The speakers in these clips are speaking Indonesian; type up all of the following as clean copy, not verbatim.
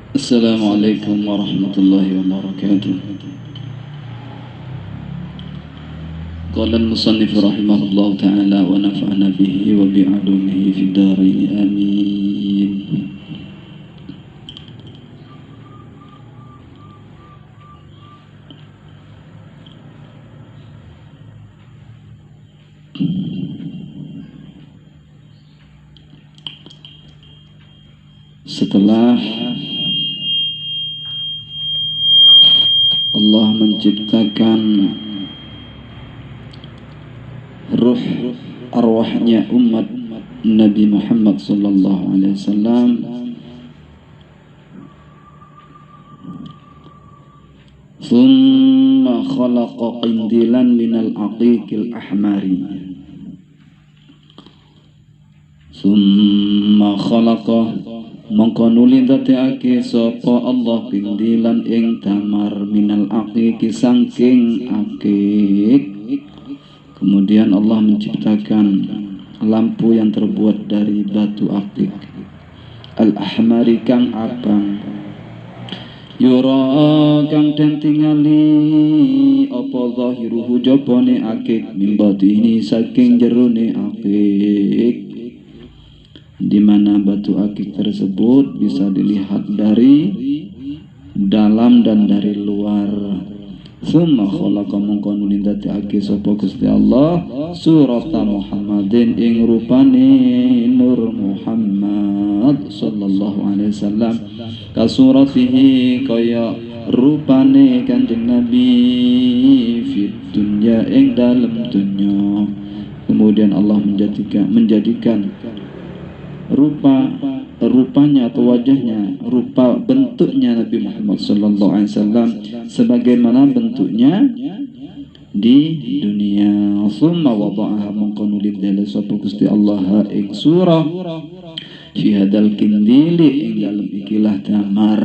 Assalamualaikum warahmatullahi wabarakatuh. Qala al-musannif rahimahullah ta'ala wa nafa'ana bihi wa bi'alumihi fid dharain amin. Setelah Allah menciptakan ruh arwahnya umat Nabi Muhammad sallallahu alaihi wasallam, thumma khalaqa qindilan minal aqiqil ahmari, thumma khalaqa mongko nuli ndadekake sapa Allah qindilan ing damar minal aqiqi saking akik. Kemudian Allah menciptakan lampu yang terbuat dari batu akik al-ahmari kang abang, yura kang den tingali apa zahiruhu jabane akik, mimbati ini saking jerone akik, di mana batu akik tersebut bisa dilihat dari dalam dan dari luar. Summa khalaqa mongko nuli ndadekake sapa Gusti Allah surata Muhammadin ing rupane Nur Muhammad sallallahu alaihi wasallam, ka suratihi kaya rupane Kanjeng Nabi fid dunya ing dalem dunya. Kemudian Allah menjadikan rupanya atau wajahnya, rupa bentuknya Nabi Muhammad sallallahu alaihi wasallam sebagaimana bentuknya di dunia. Summa wada'aha mongko nulid dale sapa Gusti Allah ing surah fi hadal kindili ing dalem ikilah damar.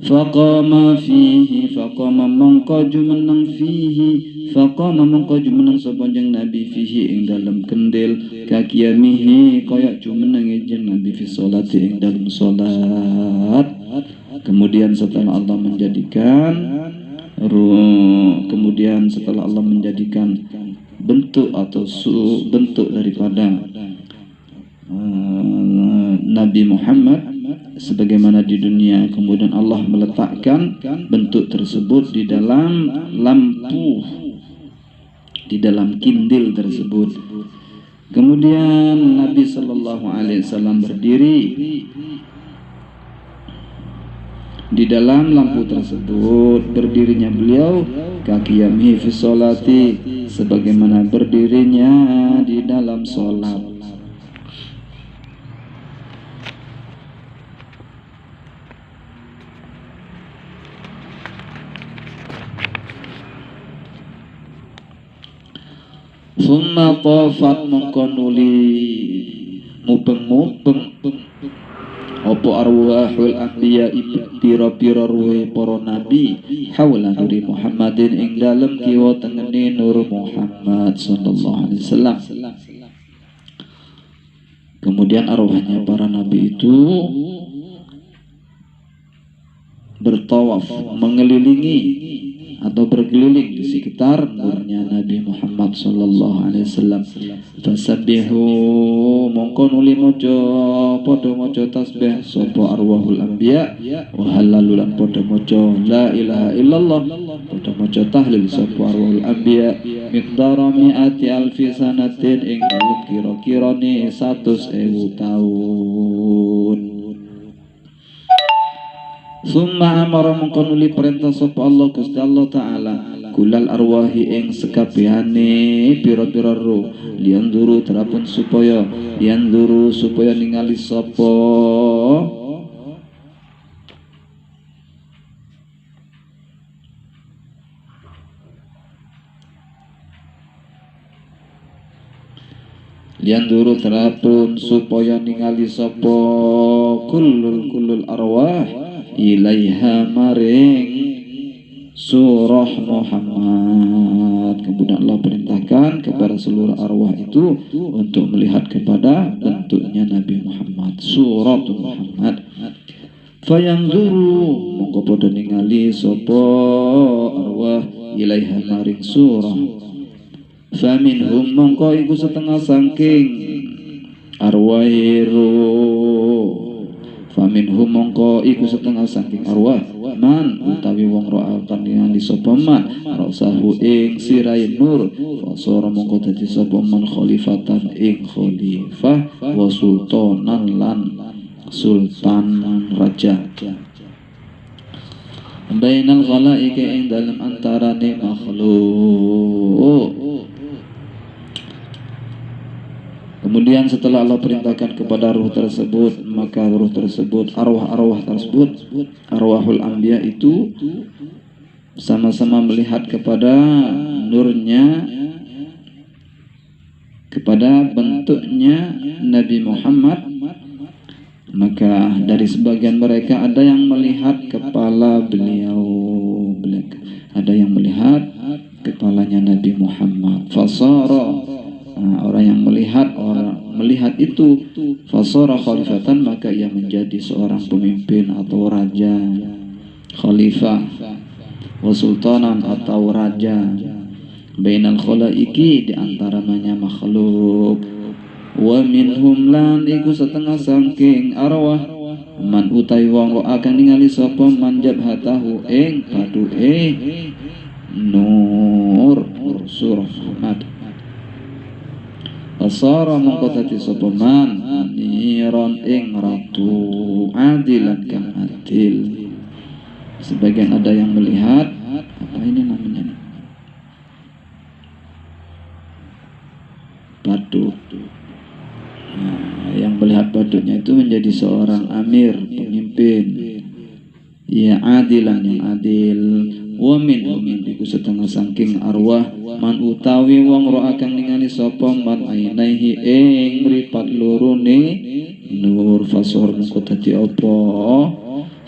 Faqama fihi faqama mongko jumeneng fihi faqama mongko jumeneng sapa jeneng Nabi fihi ing dalem kendil kakiyamihi kaya jumeneng jeneng Nabi fi sholati ing dalem salat. Kemudian setelah Allah menjadikan bentuk atau bentuk daripada Nabi Muhammad sebagaimana di dunia, kemudian Allah meletakkan bentuk tersebut di dalam lampu, di dalam kindil tersebut. Kemudian Nabi sallallahu alaihi wasallam berdiri di dalam lampu tersebut. Berdirinya beliau kakiyamihi fi sholati sebagaimana berdirinya di dalam sholat. Summa tafat mongko nuli mubeng-mubeng apa arwahul anbiya pira-pira ruhe para nabi haula nuri Muhammadin ing dalem kiwa tengene Nur Muhammad sallallahu alaihi wasallam. Kemudian arwahnya para nabi itu bertawaf, mengelilingi atau berkeliling di sekitar nurnya Nabi Muhammad sallallahu alaihi wasallam. Tasabbihu mongko nuli maca padha maca tasbih sapa arwahul anbiya wa halalulan padha maca la ilaha illallah, padha maca tahlil sapa arwahul anbiya miqdara mi'ati alfi sanatin ing dalem kira-kirane 100.000 tahun. Summa amara mongko nuli perintah sapa Allah Gusti Allah taala kulal arwahi ing sekabehane pira-pira ruh lianduru terapun supaya ningali sapa lianduru terapun supaya ningali sapa kulul arwah ilaiha maring surah Muhammad. Kemudian Allah perintahkan kepada seluruh arwah itu untuk melihat kepada bentuknya Nabi Muhammad, surah Muhammad. fayanzuru mongko padha ningali sapa arwah ilaiha maring surah. Faminhum mongko iku setengah saking arwah faminhum mongko iku setengah saking arwah man utawi wong ro'a kang ningali sapa man rasahu ing sirai nur fasara mongko dadi sapa man khalifatan ing khalifah wa sultanan lan sultan raja bainal khalaiki ing dalam antarane makhluk. Kemudian setelah Allah perintahkan kepada ruh tersebut, maka ruh tersebut, arwah-arwah tersebut, arwahul anbiya itu sama-sama melihat kepada nurnya, kepada bentuknya Nabi Muhammad. Maka dari sebagian mereka ada yang melihat kepala beliau, ada yang melihat kepalanya Nabi Muhammad. Fasara, orang yang melihat itu fasara khalifatan, maka ia menjadi seorang pemimpin atau raja, khalifah, wa sultanan atau raja, bainal khalaiki di antaranya makhluk. Wa minhum lan iku setengah saking arwah man utai wong ro akan ningali sapa man jabhatahu ing paduke nur surah Muhammad. Asara mongko dadi sapa man niron ing ratu adilan kang adil. Sebagian ada yang melihat apa ini namanya, badut. Yang melihat badutnya itu menjadi seorang amir, pemimpin, ya adilan yang adil. Wa minhum iku setengah saking arwah man utawi wong ro akan ningali sapa man ainaihi ing mripat lorone nur fasor mongko dadi apa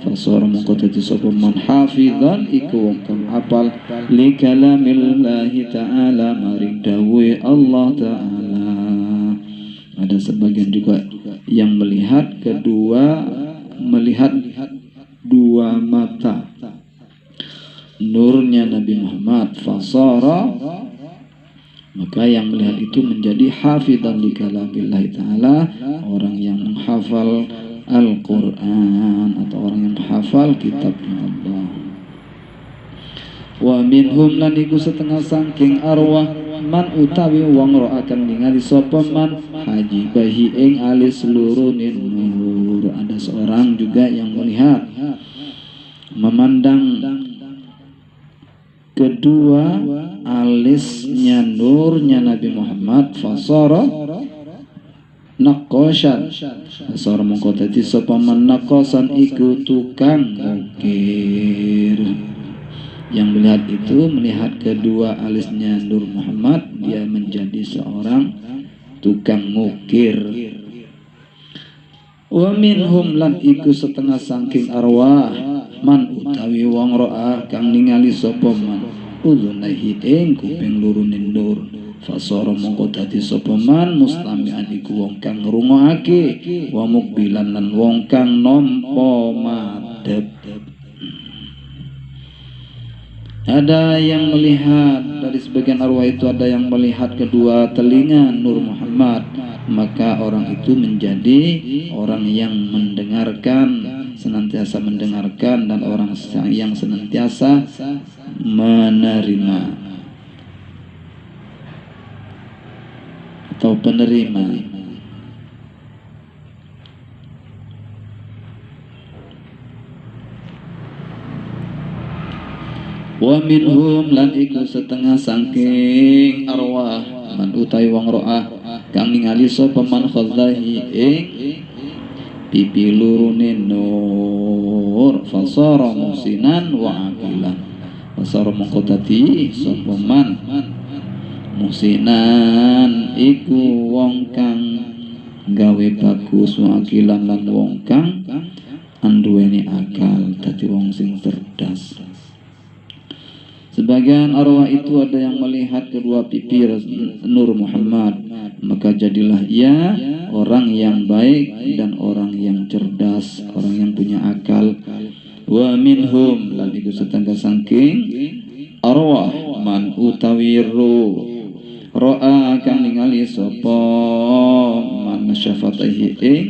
fasor mongko dadi sapa man hafizan iku wong kang apal li kalamillahi ta'ala maring dawuhe Allah ta'ala. Ada sebagian juga yang melihat dua mata nurnya Nabi Muhammad fasara, maka yang melihat itu menjadi hafidhan li kalamillahi ta'ala, orang yang menghafal Al-Quran atau orang yang menghafal kitabnya Allah. Wa minhum lan iku setengah saking arwah man utawi wong ro akan ningali sapa man haji bahi ing alis seluruhne nur. Ada seorang juga yang melihat memandang kedua alisnya nurnya Nabi Muhammad fasara naqashan fasara mongko dadi sapa man naqasan iku tukang ngukir. Yang melihat itu melihat kedua alisnya Nur Muhammad, dia menjadi seorang tukang ngukir. Wa minhum lan iku setengah saking arwah man utawi wong ro'a kang ningali sapa man udunaihi ing kuping lurune nur fasara mongko dadi sapa man mustami'an iku wong kang ngrungokake wa mukbilan lan wong kang nampa madhep. Ada yang melihat dari sebagian arwah itu, ada yang melihat kedua telinga Nur Muhammad, maka orang itu menjadi orang yang mendengarkan, senantiasa mendengarkan, dan orang yang senantiasa menerima atau penerima. Wa minhum lan iku setengah saking arwah man utai wong ro'ah kang ningali sapa man khadzahi ing pipi lurune nur fasara musinan wa aqilan fasara mongko dadi sapa man musinan iku wong kang gawe bagus wa aqilan lan wong kang anduweni akal, dadi wong sing cerdas. Sebagian arwah itu ada yang melihat kedua pipi Nur Muhammad, maka jadilah ia orang yang baik dan orang yang cerdas, orang yang punya akal, Wa minhum lan iku setengah saking arwah man utawi ro'a kang ningali sapa man syafatihi ing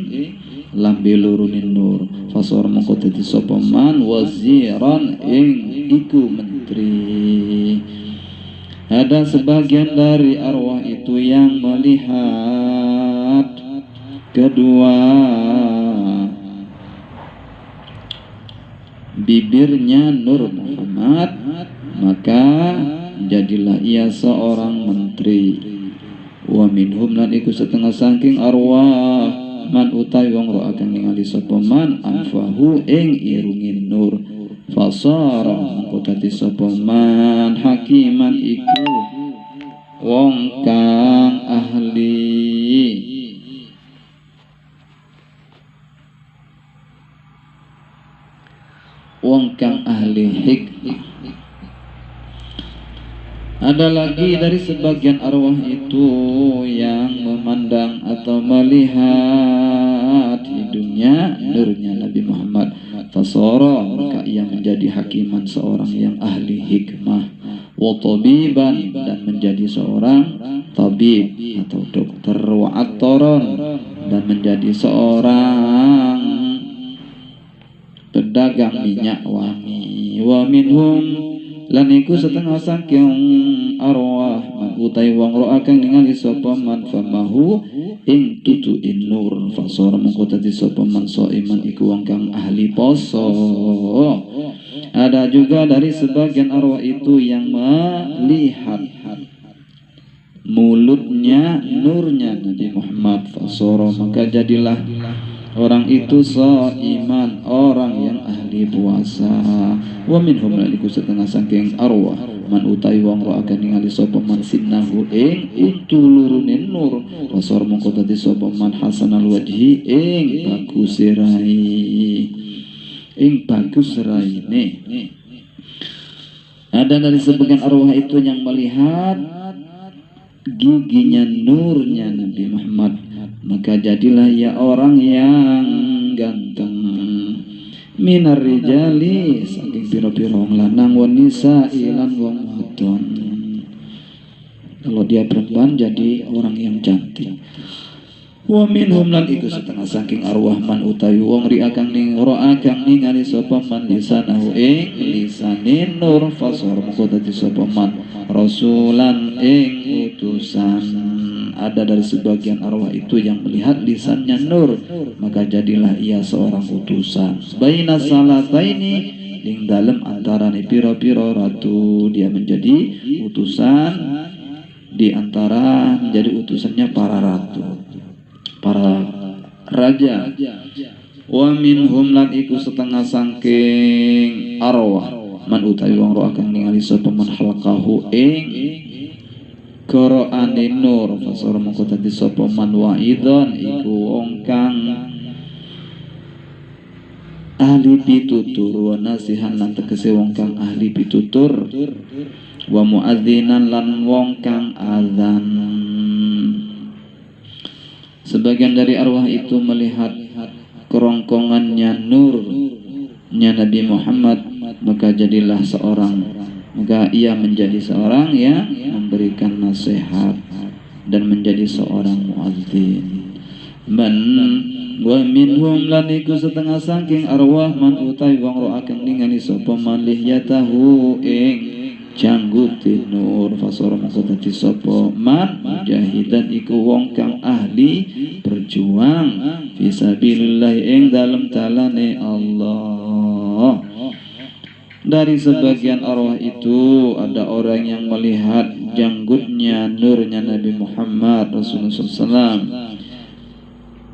lambe lurunin nur fasor mengko dadi sapa man waziran ing iku menteri. Ada sebagian dari arwah itu yang melihat kedua bibirnya Nur Muhammad, maka jadilah ia seorang menteri. Wa minhum lan iku setengah saking arwah man utawi wong ro akan ningali sapa man anfahu ing irungin nur fasara mengko dadi sapa man hakiman iku wong kang ahli hikmah. Ada lagi dari sebagian arwah itu yang memandang atau melihat hidungnya nurnya Nabi Muhammad fasara maka ia menjadi hakiman seorang yang ahli hikmah wa tabiban dan menjadi seorang tabib atau dokter wa attaran dan menjadi seorang pedagang minyak wangi. Wa minhum lan iku setengah saking arwah man utai wong ro akan ningali sapa man famahu ing tutuin nur fasara mengko dadi sapa man iman iku wong kang ahli poso. Ada juga dari sebagian arwah itu yang melihat mulutnya nurnya Nabi Muhammad fasara maka jadilah orang itu iman orang yang ahli puasa. Wa minhum laliku setengah saking arwah man utai wong ro akan ningali sapa man sinnahu ing utulurunin nur fasar mongko dadi sapa man hasanal wajhi ing bagus raine. Ada dari sebagian arwah itu yang melihat giginya nurnya Nabi Muhammad, maka jadilah ya orang yang ganteng. Minar rijali saking pira-pira wong lanang wanisa ilan wong wadon. Kalau dia perempuan jadi orang yang cantik. Wa minhum lan iku setengah saking arwah man utawi wong ri akang ningali sapa man lisanahu ing lisane nur fasar moko dadi sapa man rasulan ing utusan. Ada dari sebagian arwah itu yang melihat lisannya nur, maka jadilah ia seorang utusan. Baina salataini ing dalem antarane pira-pira ratu dia menjadi utusan di antara menjadi utusannya para ratu, para raja. Wa minhum lan iku setengah saking arwah man utawi wong ro akan ningali sapa man halqahu ing Qur'ane nur fasara mongko dadi sapa man wa'idon iku wong kang ahli pitutur wa nasihan lan tegese wong kang ahli pitutur wa muadzinan lan wong kang azan. Sebagian dari arwah itu melihat kerongkongannya nurnya Nabi Muhammad, maka jadilah maka ia menjadi seorang yang memberikan nasihat dan menjadi seorang muadzin. Man wa minhum lan iku setengah saking arwah man utai wong ro akan ningali sapa man lihyatahu ing jangguti nur fasara moko dadi sapa man mujahidan iku wong kang ahli berjuang fisabilillah ing dalem dalane Allah. Dari sebagian arwah itu ada orang yang melihat janggutnya nurnya Nabi Muhammad Rasulullah SAW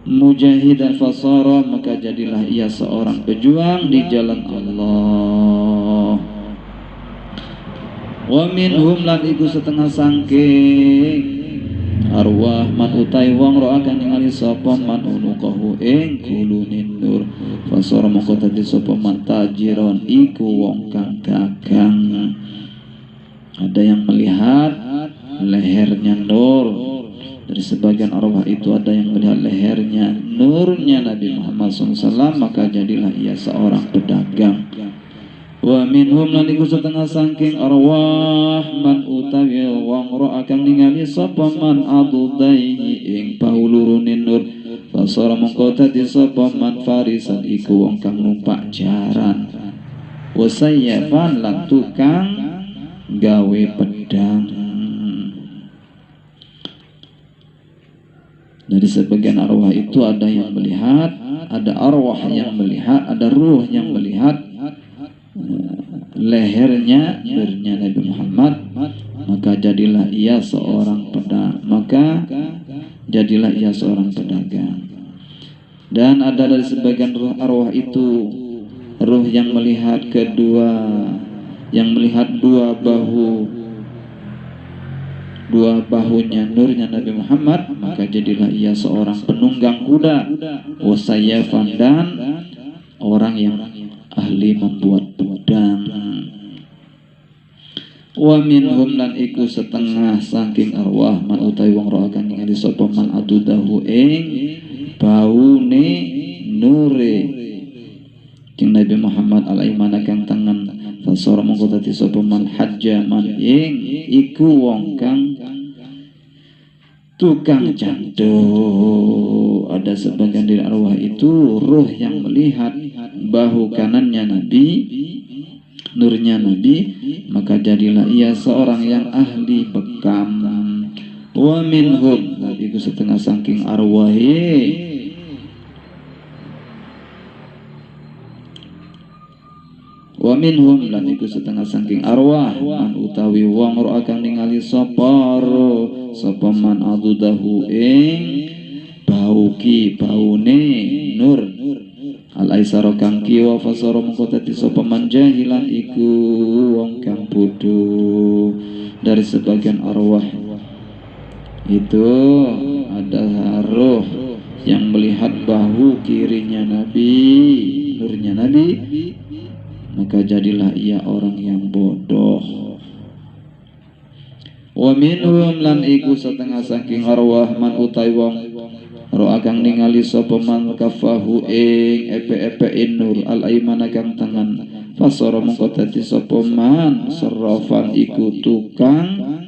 mujahidan fasara maka jadilah ia seorang pejuang di jalan Allah. Wa minhum lan iku setengah sangking arwah man utai wong ro akan ningali sapa man unukahu ing kulunin nur fasara mongko dadi sapa man tajiron iku wong kang dagang. Ada yang melihat lehernya nur, Dari sebagian arwah itu ada yang melihat lehernya nurnya Nabi Muhammad SAW, maka jadilah ia seorang pedagang. Wa minhum lan iku setengah saking arwah man utawi wong ro akan ningali sapa man adudaihi ing paulurunin nur, fasara mongko dadi sapa man farisan iku wong kang numpak jaran, wasayyafan lan tukang gawe pedang. Dari sebagian arwah itu ada yang melihat, ada arwah yang melihat, ada ruh yang melihat lehernya nurnya Nabi Muhammad, maka jadilah ia seorang pedagang. Dan ada dari sebagian ruh arwah itu ruh yang melihat dua bahunya nurnya Nabi Muhammad, maka jadilah ia seorang penunggang kuda, wasayafan dan orang yang ahli membuat pedang. Wa minhum lan iku setengah saking arwah man utawi wong ro akan ningali sapa man adudahu ing baune nure ing Nabi Muhammad alaihi kang tangan, fasara mongko dadi sapa man hajja man ing iku wong kang tukang candu. Ada sebagian dari arwah itu ruh yang melihat bahu kanannya Nabi, nurnya Nabi, maka jadilah ia seorang yang ahli bekam. Wa minhum lan iku setengah saking arwahe wa minhum lan iku setengah saking arwah man utawi wong ro akan ningali sapa man adudahu ing baune nur al aisara kang kiwa, fasara mengko dadi sapa man jahilan iku wong kang bodho. Dari sebagian arwah itu ada ruh yang melihat bahu kirinya Nabi, nurnya Nabi, maka jadilah ia orang yang bodoh. Wa minhum lan iku setengah saking arwah man utai wong ro akang ningali sapa man kafahu ing epe-epe nur al aimana kang tangan, fasara mongko dadi sapa man sarrafan iku tukang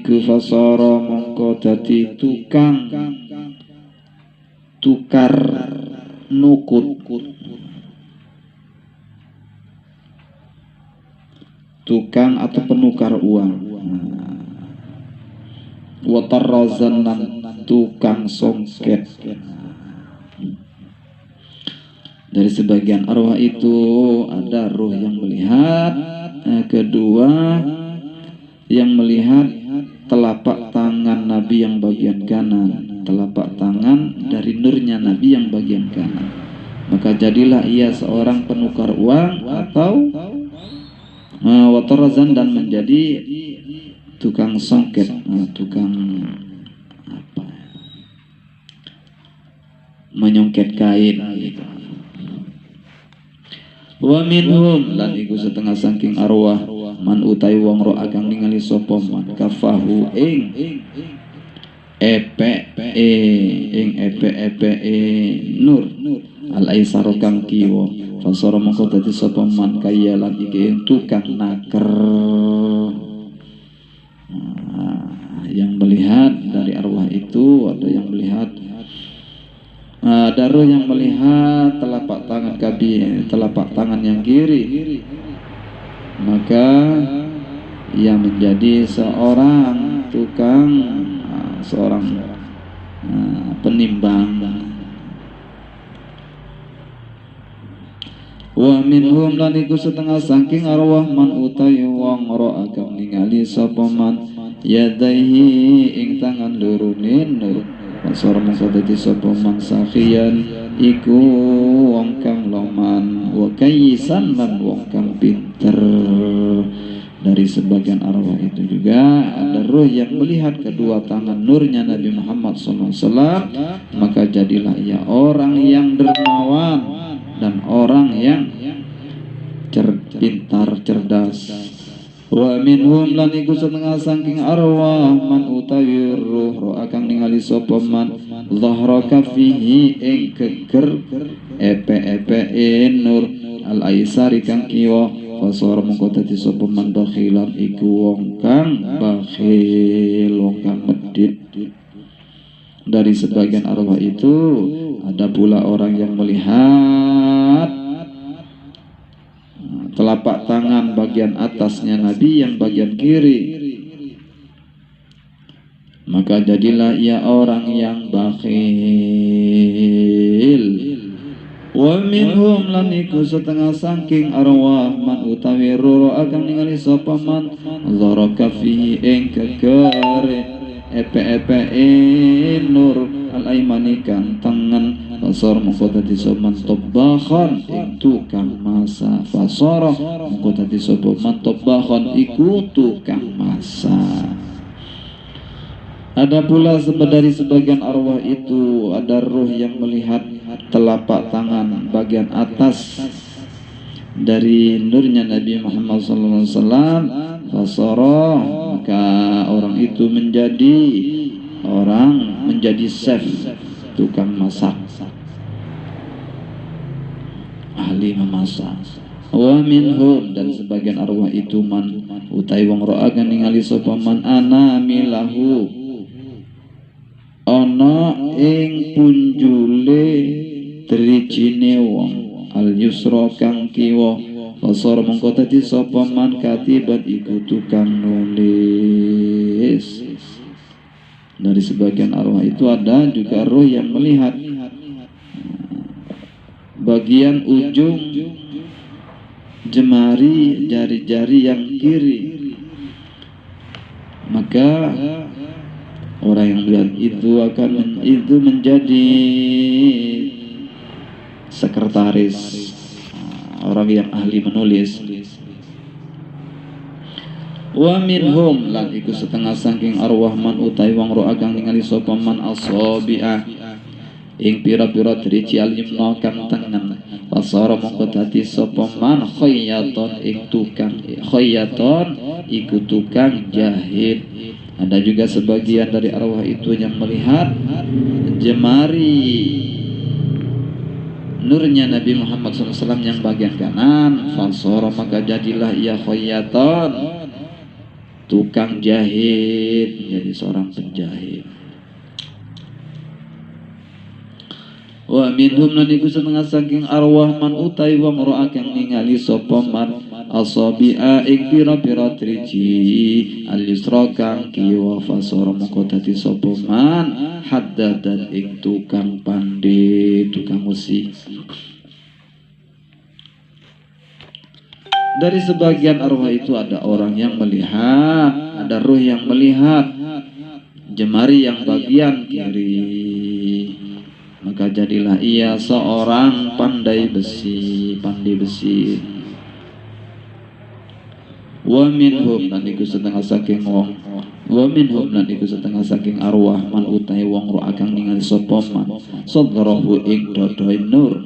fasara mongko dadi tukang tukar nukut, tukang atau penukar uang. Watarrazan lan tukang songket. Dari sebagian arwah itu ada ruh yang melihat, kedua yang melihat telapak tangan Nabi yang bagian kanan, telapak tangan dari nurnya Nabi yang bagian kanan, maka jadilah ia seorang penukar uang atau watarazan dan menjadi tukang songket, tukang apa, menyongket kain gitu. Wa minhum lan iku setengah saking arwah man utai wong ro agang ningali sapa man kafahu ing epe nur al aisar kang kiwa, fasara mongko dadi sapa man kaya lan iki tukang naker. Yang melihat dari arwah itu ada yang melihat, ada ruh yang melihat telapak tangan telapak tangan yang kiri, maka ia menjadi seorang tukang, seorang penimbang. Wa minhum lan iku setengah saking arwah man utai wong ro agam ningali sapa man yadaihi ing tangan lurunin nur, fasara mongko dadi sapa man sakhiyan iku wong kang loman, wa kayyisan lan wong kang pinter. Dari sebagian arwah itu juga ada ruh yang melihat kedua tangan nurnya Nabi Muhammad SAW, maka jadilah ia orang yang dermawan dan orang yang pintar, cerdas. Wa minhum lan iku setengah saking arwah man utawi ruh akan ningali sapa man dhahra kafihi ing geger epe-epe nur al aisari kang kiwa fasara mengko dadi sapa man bakhilan iku wong kang bakhil, wong kang medhit. Dari sebagian arwah itu ada pula orang yang melihat telapak tangan bagian atasnya Nabi yang bagian kiri, maka jadilah ia orang yang bakhil. Wa minhum lan iku setengah saking arwah man utawi roro akan ningali sapa man dzaraka fi ing gegere epe-epe nur al-aimani kang tengen fasor mengko dadi sapa tobahan ing tukang masak. Fasara mengko dadi sapa tobahan iku tukang masak. Ada pula dari sebagian arwah itu ada ruh yang melihat telapak tangan bagian atas dari nurnya Nabi Muhammad SAW. Fasara maka orang itu menjadi chef, tukang masak, ahli memasak. Wa minhum dan sebagian arwah itu man utai wong ro'a kan ningali sapa man ana milahu ana ing punjule drijine wong al yusra kang kiwa fasara mengko dadi sapa man katiban iku tukang nulis. Dari sebagian arwah itu ada juga roh yang melihat bagian ujung jemari jari-jari yang kiri, maka orang yang melihat itu menjadi sekretaris, orang yang ahli menulis. Wa minhum lan iku setengah saking arwah man utai wong ro'a kang ningali sapa man asabi'a ing pira-pira driji alimna kang tengen. Fasara mongko dadi sapa man khayyaton ing tukang khayyaton iku tukang jahit. Ada juga sebagian dari arwah itu yang melihat jemari nurnya Nabi Muhammad SAW yang bagian kanan. Fasara maka jadilah ia khayyaton, tukang jahit, menjadi seorang penjahit. Wa minhum lan iku setengah saking arwah man utai wong ro'a kang ningali sapa man asabi'a ing pira-pira driji al-yusra kang kiwa fasara mengko dadi sapa man haddadan ing tukang pandhe, tukang musik. Dari sebagian arwah itu ada orang yang melihat, ada ruh yang melihat jemari yang bagian kiri, maka jadilah ia seorang pandai besi. Wa minhum lan iku setengah saking wong wa minhum lan iku setengah saking arwah man utai wong ro akang ningali sapa man sadrahu ing dodoe nur.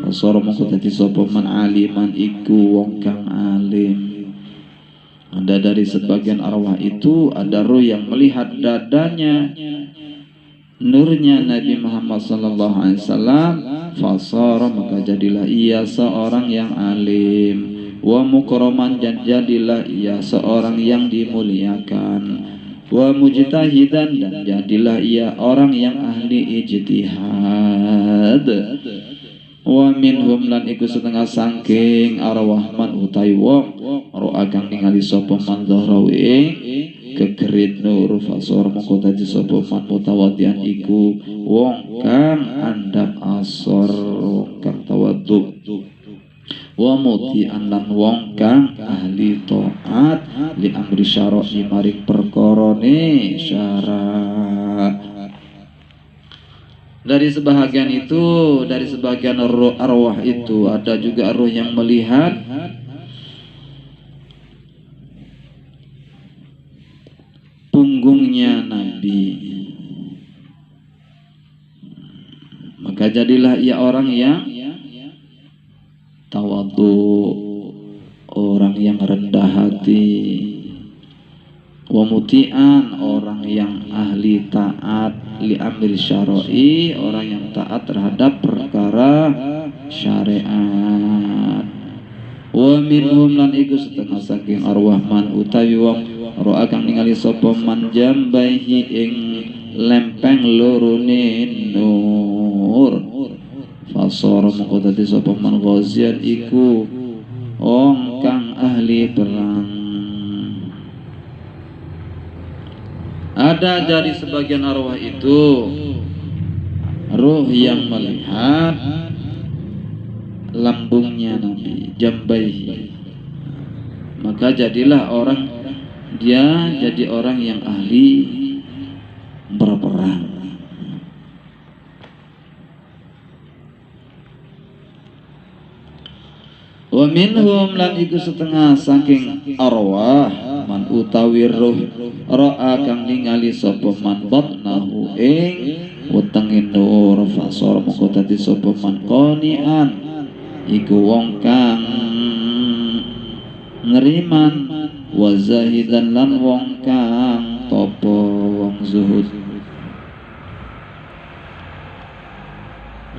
Fasara mongko dadi sapa man aliman iku wong kang alim. Ada dari sebagian arwah itu ada ruh yang melihat dadanya nurnya Nabi Muhammad SAW. Fasara maka jadilah ia seorang yang alim. Wa mukraman dan jadilah ia seorang yang dimuliakan. Wa mujtahidan dan jadilah ia orang yang ahli ijtihad. Wa minhum lan iku setengah saking arwah man utai wong ro'a kang ningali sapa man dhahrawi kekerit nur. Fasor mongko dadi sapa man mutawadian iku wong kang andap asor, wong kang tawadhu. Wa muti'an lan wong kang ahli taat li amri syara'i maring perkarane syarat. Dari sebahagian itu, dari sebagian arwah itu ada juga arwah yang melihat punggungnya Nabi, maka jadilah ia orang yang tawadhu, yang rendah hati, wa muti'an orang yang ahli taat, li amri syar'i orang yang taat terhadap perkara syariat. Wa minhum lan iku setengah saking arwah man utawi wong ro'a kang ningali sapa man jambaihi ing lempeng lorone nur, fasara mongko dadi sapa man ghazian iku wong kang ahli perang. Ada dari sebagian arwah itu ruh yang melihat lambungnya Nabi, jambaihi, maka jadilah dia jadi orang yang ahli berperang. Wa minhum lan iku setengah saking arwah man utawi ruh ra'a kang ningali sapa man batnahu ing wetenge nur, fasor mongko dadi sapa man qani'an iku wong kang neriman, wa zahidan lan wong kang topo wong zuhud.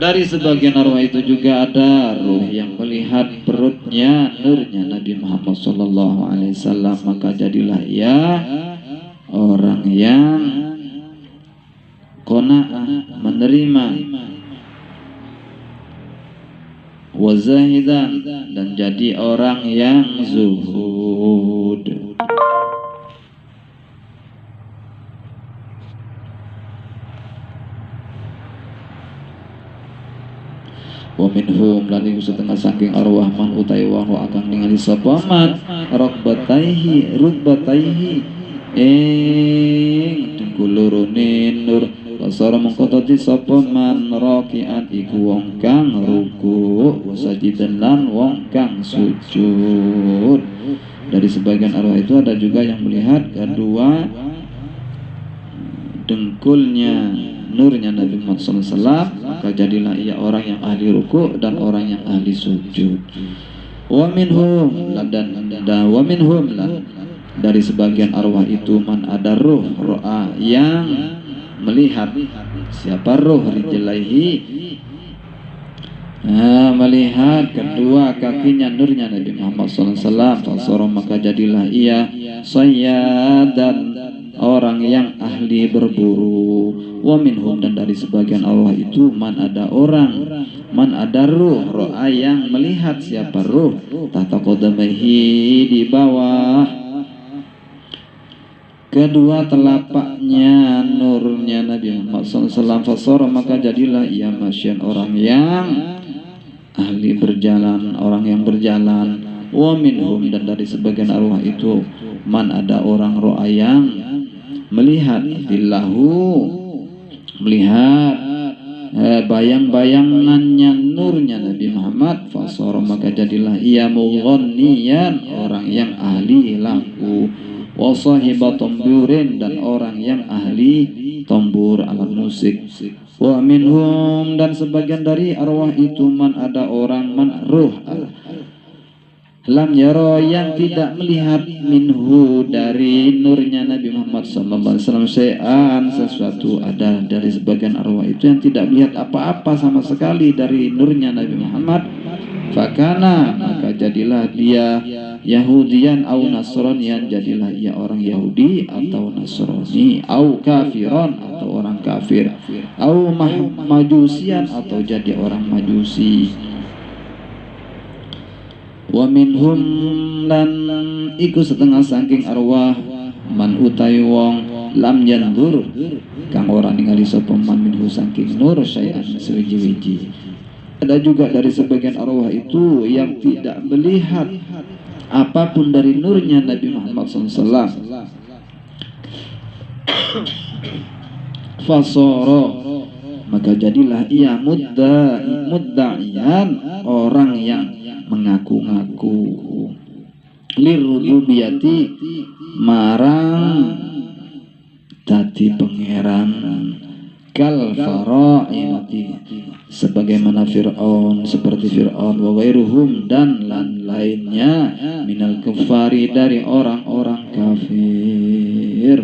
Dari sebagian arwah itu juga ada ruh yang melihat perutnya nurnya Nabi Muhammad SAW, maka jadilah ia orang yang qanaah, menerima, wa zahidan dan jadi orang yang zuhud. Wa minhum lan iku setengah saking arwah man utai wa akan ningali sapa man rutbataihi tungkulurune nur, pasara mongko dadi sapa man raki'an iku wong kang ruku', wasajidan lan wong kang sujud. Dari sebagian arwah itu ada juga yang melihat kedua dengkulnya nurnya Nabi Muhammad SAW, maka jadilah ia orang yang ahli ruku' dan orang yang ahli sujud. Wa minhum dari sebagian arwah itu man ada ruh ro'a yang melihat siapa ruh rijlaihi, melihat kedua kakinya nurnya Nabi Muhammad SAW, fasara maka jadilah ia sayyadan orang yang ahli berburu. Wa minhum dan dari sebagian Allah itu man ada ruh ro'a yang melihat siapa ruh tahta qadamaihi di bawah kedua telapaknya nurnya Nabi Muhammad SAW, fasara maka jadilah ia masyan orang yang ahli berjalan, orang yang berjalan. Wa minhum dan dari sebagian arwah itu man ada orang ro'a yang melihat bayang-bayangannya nurnya Nabi Muhammad, fasara maka jadilah ia mughanniyan orang yang ahli lagu, wa sahiba tamburin dan orang yang ahli tambur alat musik. Wa minhum dan sebagian dari arwah itu man ada orang man ruh lam yaro yang tidak melihat minhu dari nurnya Nabi Muhammad SAW sesuatu. Ada dari sebagian arwah itu yang tidak melihat apa-apa sama sekali dari nurnya Nabi Muhammad, fakana maka jadilah dia Yahudian au Nasranian, jadilah ia orang Yahudi atau Nasrani, au kafiron atau orang kafir, au majusian atau jadi orang majusi. Wa minhum lan iku setengah saking arwah man utai wong lam yandur kang ora ningali sapa man minhu saking nur sayan sewiji-wiji. Ada juga dari sebagian arwah itu yang tidak melihat apapun dari nurnya Nabi Muhammad SAW, fasara maka jadilah ia mudda'iyan orang yang mengaku-ngaku lirububiyati marang dadi pangeran, kal fara'inati, sebagaimana Fir'aun, seperti Fir'aun, wa ghairuhum, dan lainnya, minal kufari, dari orang-orang kafir.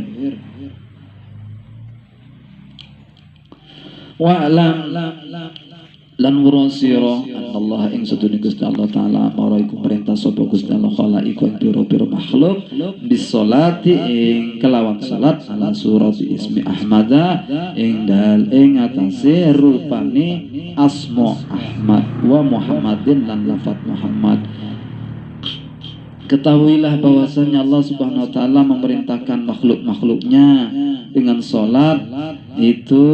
Wa'lam lan wurosiro Allah ing sedune Gusti Allah taala amara iku perintah sapa Gusti Allah khalaiku ing pira-pira makhluk bisolati ing kelawan salat ala surat ismi Ahmada ing dal ing atase rupane asma Ahmad wa Muhammadin lan lafaz Muhammad. Ketahuilah bahwasanya Allah Subhanahu wa taala memerintahkan makhluk-makhluknya dengan sholat itu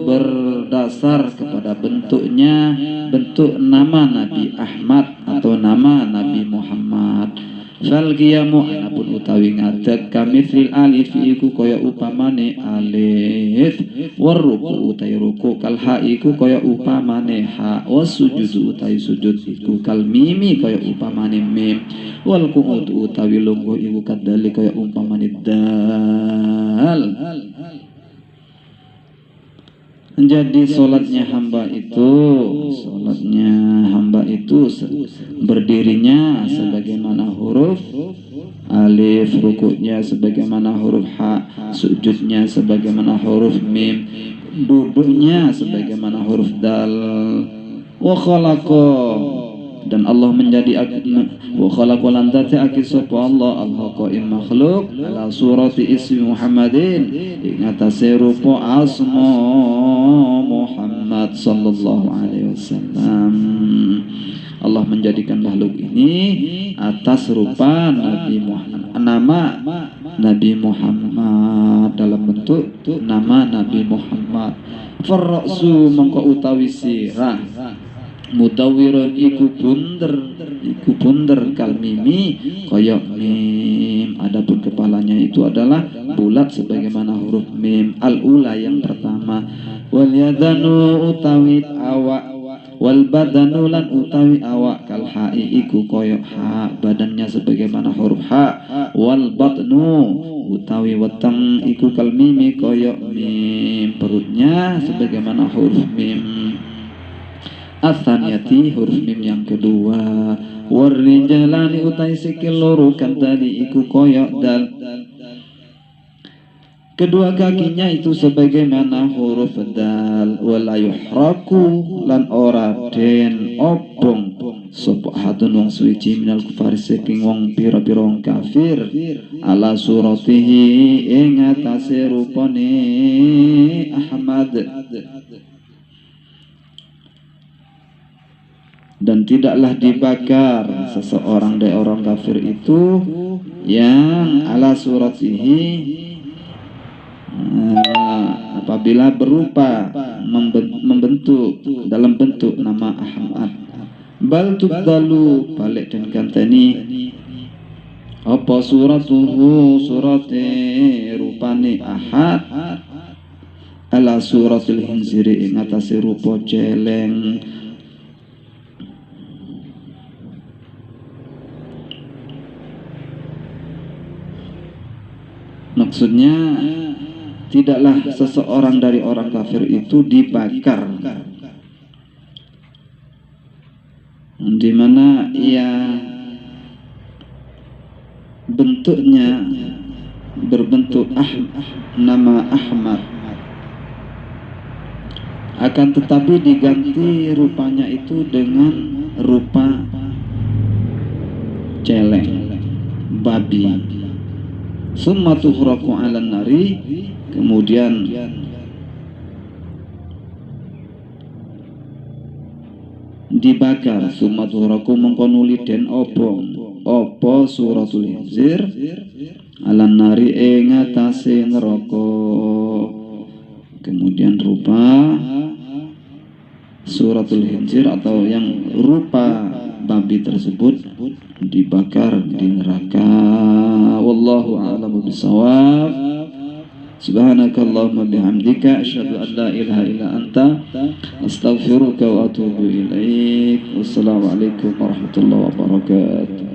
berdasar kepada bentuknya, bentuk nama Nabi Ahmad atau nama Nabi Muhammad. Fal qiyamu anapun utawi ngadeg kamitsril alif iku kaya upamane alif, warruku utawi ruku kal ha iku kaya upamane ha, wasujudu utawi sujud iku kal mimi kaya upamane mim, wal qu'ud utawi lungguh iku kadali kaya upamane dal. Jadi sholatnya hamba itu berdirinya sebagaimana huruf alif, rukuknya sebagaimana huruf ha, sujudnya sebagaimana huruf mim, duduknya sebagaimana huruf dal. Wa khalaqa, dan Allah menjadi wa khalaqal andati akisapa Allah al-haqaim makhluk ala surati ismi Muhammadin ing atase rupa asma Muhammad sallallahu alaihi wasallam. Allah menjadikan makhluk ini atas rupa Nabi Muhammad, nama Nabi Muhammad, dalam bentuk nama Nabi Muhammad. Farra'su mangko utawi sirah mutawirun iku bunder kal mimi kaya mim. Adapun kepalanya itu adalah bulat sebagaimana huruf mim al ula yang pertama. Wal yadanu utawi awak, wal badanu lan utawi awak kal ha'i iku kaya ha, badannya sebagaimana huruf ha. Wal batnu utawi weteng iku kal mimi kaya mim, perutnya sebagaimana huruf mim. Atsaniyati huruf mim yang kedua. Warrijalani utai sikil loro kan tadi iku koyok dal, kedua kakinya itu sebagaimana huruf dal. Wala yuhraku lan ora den obong sapa hadun wong suci minal kufar saking wong pira-pira wong kafir ala suratihi ing atase rupane Ahmad. Dan tidaklah dibakar seseorang dari orang kafir itu yang ala suratihi apabila berupa membentuk dalam bentuk nama Ahmad. Bal tubdalu balik dan kantani apa suratuhu surate rupane Ahad ala suratul hinziri ing atase rupa celeng. Maksudnya tidaklah seseorang dari orang kafir itu dibakar, di mana ia bentuknya berbentuk nama Ahmad, akan tetapi diganti rupanya itu dengan rupa celeng, babi. Summa tuhraku 'alan nari, kemudian dibakar. Summa tuhraku mengkonuli den opo suratul hinzir 'alan nari ing atase neraka. Kemudian rupa suratul hinzir atau yang rupa babi tersebut dibakar di neraka. Wallahu a'lamu bissawab. Subhanakallahumma bihamdika asyhadu an la ilaha illa anta astaghfiruka wa atubu ilaik. Wassalamualaikum warahmatullahi wabarakatuh.